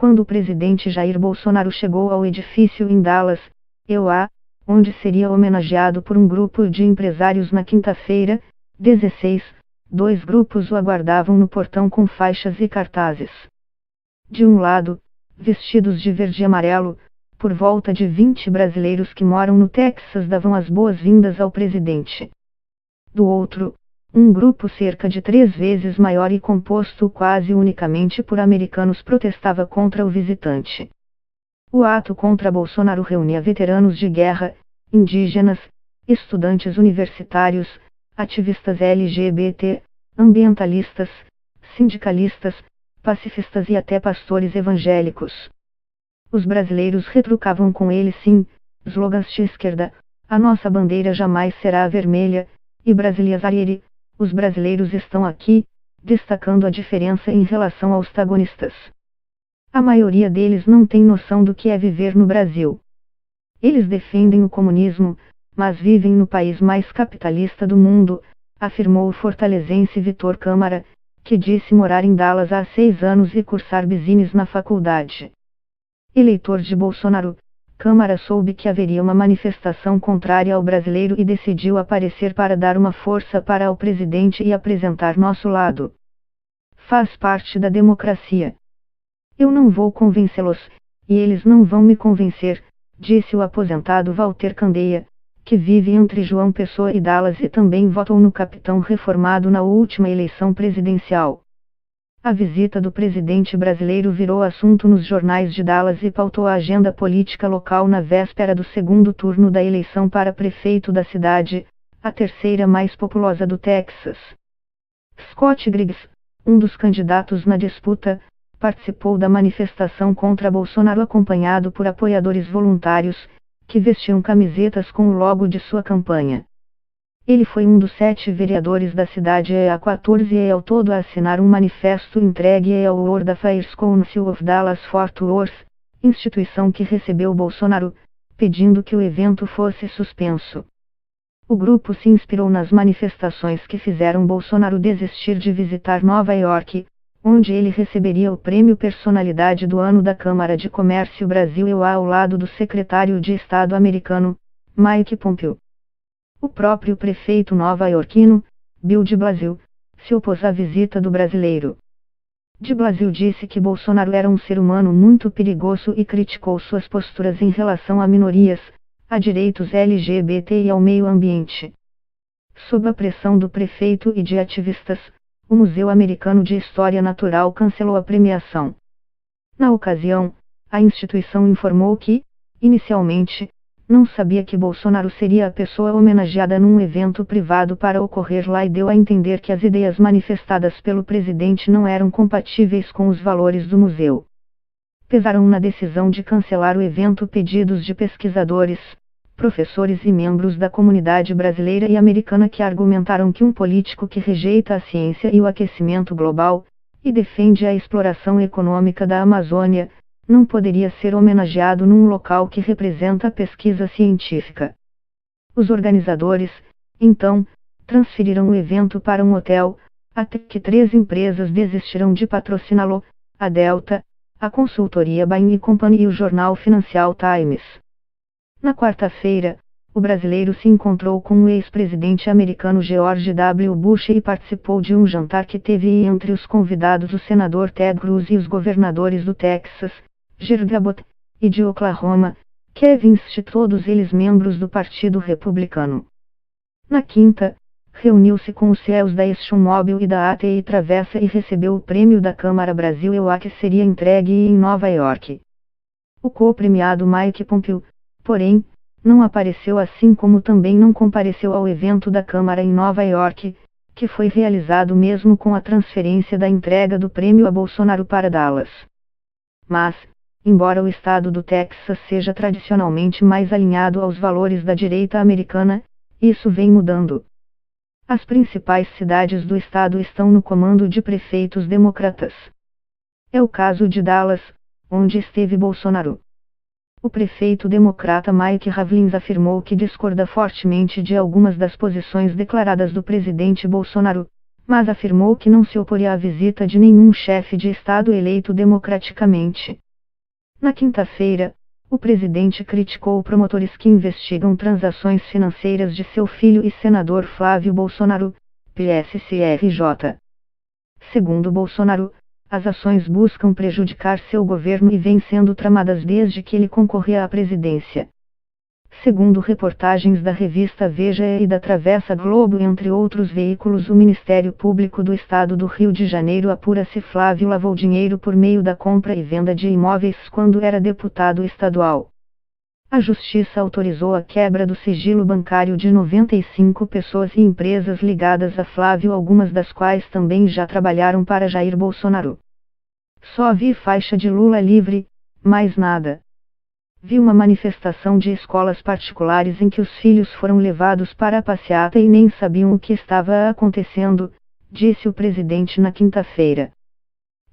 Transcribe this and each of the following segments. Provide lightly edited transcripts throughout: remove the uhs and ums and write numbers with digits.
quando o presidente Jair Bolsonaro chegou ao edifício em Dallas, EUA, onde seria homenageado por um grupo de empresários na quinta-feira, 16, dois grupos o aguardavam no portão com faixas e cartazes. De um lado, vestidos de verde e amarelo, por volta de 20 brasileiros que moram no Texas davam as boas-vindas ao presidente. Do outro, um grupo cerca de 3 vezes maior e composto quase unicamente por americanos protestava contra o visitante. O ato contra Bolsonaro reunia veteranos de guerra, indígenas, estudantes universitários, ativistas LGBT, ambientalistas, sindicalistas, pacifistas e até pastores evangélicos. Os brasileiros retrucavam com ele sim, slogans de esquerda, a nossa bandeira jamais será vermelha, e Brasília Zaire, os brasileiros estão aqui, destacando a diferença em relação aos tagonistas. A maioria deles não tem noção do que é viver no Brasil. Eles defendem o comunismo, mas vivem no país mais capitalista do mundo, afirmou o fortalezense Vitor Câmara, que disse morar em Dallas há 6 anos e cursar business na faculdade. Eleitor de Bolsonaro, Câmara soube que haveria uma manifestação contrária ao brasileiro e decidiu aparecer para dar uma força para o presidente e apresentar nosso lado. Faz parte da democracia. Eu não vou convencê-los, e eles não vão me convencer, disse o aposentado Walter Candeia, que vive entre João Pessoa e Dallas e também votou no capitão reformado na última eleição presidencial. A visita do presidente brasileiro virou assunto nos jornais de Dallas e pautou a agenda política local na véspera do segundo turno da eleição para prefeito da cidade, a terceira mais populosa do Texas. Scott Griggs, um dos candidatos na disputa, participou da manifestação contra Bolsonaro acompanhado por apoiadores voluntários, que vestiam camisetas com o logo de sua campanha. Ele foi um dos 7 vereadores da cidade e a 14 e ao todo a assinar um manifesto entregue ao World Affairs Council of Dallas-Fort Worth, instituição que recebeu Bolsonaro, pedindo que o evento fosse suspenso. O grupo se inspirou nas manifestações que fizeram Bolsonaro desistir de visitar Nova York, onde ele receberia o prêmio Personalidade do Ano da Câmara de Comércio Brasil EUA ao lado do secretário de Estado americano, Mike Pompeo. O próprio prefeito nova-iorquino, Bill de Blasio, se opôs à visita do brasileiro. De Blasio disse que Bolsonaro era um ser humano muito perigoso e criticou suas posturas em relação a minorias, a direitos LGBT e ao meio ambiente. Sob a pressão do prefeito e de ativistas, o Museu Americano de História Natural cancelou a premiação. Na ocasião, a instituição informou que, inicialmente, não sabia que Bolsonaro seria a pessoa homenageada num evento privado para ocorrer lá e deu a entender que as ideias manifestadas pelo presidente não eram compatíveis com os valores do museu. Pesaram na decisão de cancelar o evento pedidos de pesquisadores, professores e membros da comunidade brasileira e americana que argumentaram que um político que rejeita a ciência e o aquecimento global, e defende a exploração econômica da Amazônia, não poderia ser homenageado num local que representa a pesquisa científica. Os organizadores, então, transferiram o evento para um hotel, até que 3 empresas desistiram de patrociná-lo, a Delta, a consultoria Bain & Company e o jornal Financial Times. Na quarta-feira, o brasileiro se encontrou com o ex-presidente americano George W. Bush e participou de um jantar que teve entre os convidados o senador Ted Cruz e os governadores do Texas, Greg Abbott, e de Oklahoma, Kevin Stitt, todos eles membros do Partido Republicano. Na quinta, reuniu-se com os CEOs da ExxonMobil e da AT&T Travessa e recebeu o prêmio da Câmara Brasil EUA que seria entregue em Nova York. O co-premiado Mike Pompeo, porém, não apareceu assim como também não compareceu ao evento da Câmara em Nova York, que foi realizado mesmo com a transferência da entrega do prêmio a Bolsonaro para Dallas. Mas, embora o estado do Texas seja tradicionalmente mais alinhado aos valores da direita americana, isso vem mudando. As principais cidades do estado estão no comando de prefeitos democratas. É o caso de Dallas, onde esteve Bolsonaro. O prefeito democrata Mike Ravlins afirmou que discorda fortemente de algumas das posições declaradas do presidente Bolsonaro, mas afirmou que não se oporia à visita de nenhum chefe de estado eleito democraticamente. Na quinta-feira, o presidente criticou promotores que investigam transações financeiras de seu filho e senador Flávio Bolsonaro, PSCRJ. Segundo Bolsonaro, as ações buscam prejudicar seu governo e vêm sendo tramadas desde que ele concorria à presidência. Segundo reportagens da revista Veja e da Travessa Globo, entre outros veículos, o Ministério Público do Estado do Rio de Janeiro apura se Flávio lavou dinheiro por meio da compra e venda de imóveis quando era deputado estadual. A Justiça autorizou a quebra do sigilo bancário de 95 pessoas e empresas ligadas a Flávio, algumas das quais também já trabalharam para Jair Bolsonaro. Só vi faixa de Lula livre, mais nada. Vi uma manifestação de escolas particulares em que os filhos foram levados para a passeata e nem sabiam o que estava acontecendo, disse o presidente na quinta-feira.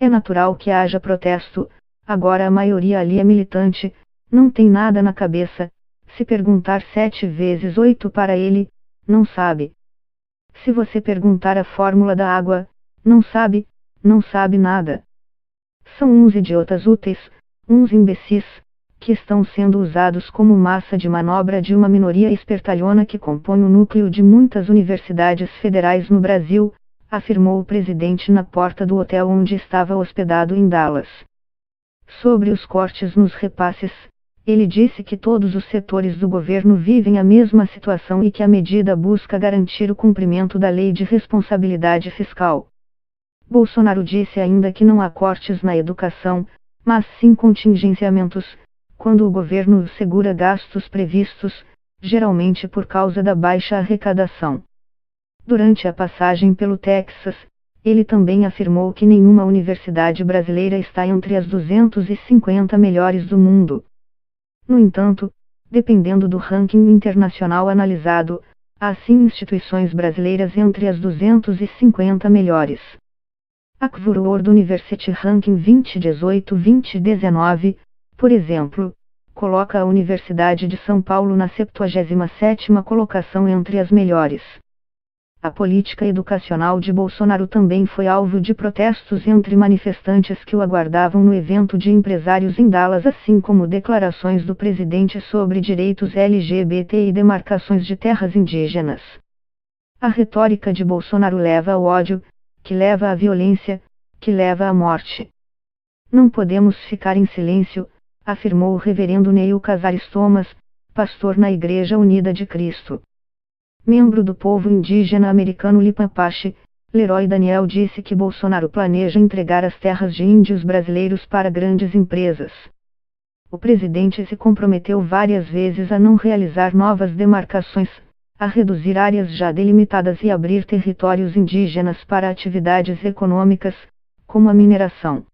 É natural que haja protesto, agora a maioria ali é militante, não tem nada na cabeça. Se perguntar 7 vezes 8 para ele, não sabe. Se você perguntar a fórmula da água, não sabe nada. São uns idiotas úteis, uns imbecis, que estão sendo usados como massa de manobra de uma minoria espertalhona que compõe o núcleo de muitas universidades federais no Brasil, afirmou o presidente na porta do hotel onde estava hospedado em Dallas. Sobre os cortes nos repasses, ele disse que todos os setores do governo vivem a mesma situação e que a medida busca garantir o cumprimento da lei de responsabilidade fiscal. Bolsonaro disse ainda que não há cortes na educação, mas sim contingenciamentos, quando o governo segura gastos previstos, geralmente por causa da baixa arrecadação. Durante a passagem pelo Texas, ele também afirmou que nenhuma universidade brasileira está entre as 250 melhores do mundo. No entanto, dependendo do ranking internacional analisado, há sim instituições brasileiras entre as 250 melhores. A World University Ranking 2018-2019, por exemplo, coloca a Universidade de São Paulo na 77ª colocação entre as melhores. A política educacional de Bolsonaro também foi alvo de protestos entre manifestantes que o aguardavam no evento de empresários em Dallas, assim como declarações do presidente sobre direitos LGBT e demarcações de terras indígenas. A retórica de Bolsonaro leva ao ódio, que leva à violência, que leva à morte. Não podemos ficar em silêncio, afirmou o reverendo Neil Casares Thomas, pastor na Igreja Unida de Cristo. Membro do povo indígena americano Lipapache, Leroy Daniel disse que Bolsonaro planeja entregar as terras de índios brasileiros para grandes empresas. O presidente se comprometeu várias vezes a não realizar novas demarcações, a reduzir áreas já delimitadas e abrir territórios indígenas para atividades econômicas, como a mineração.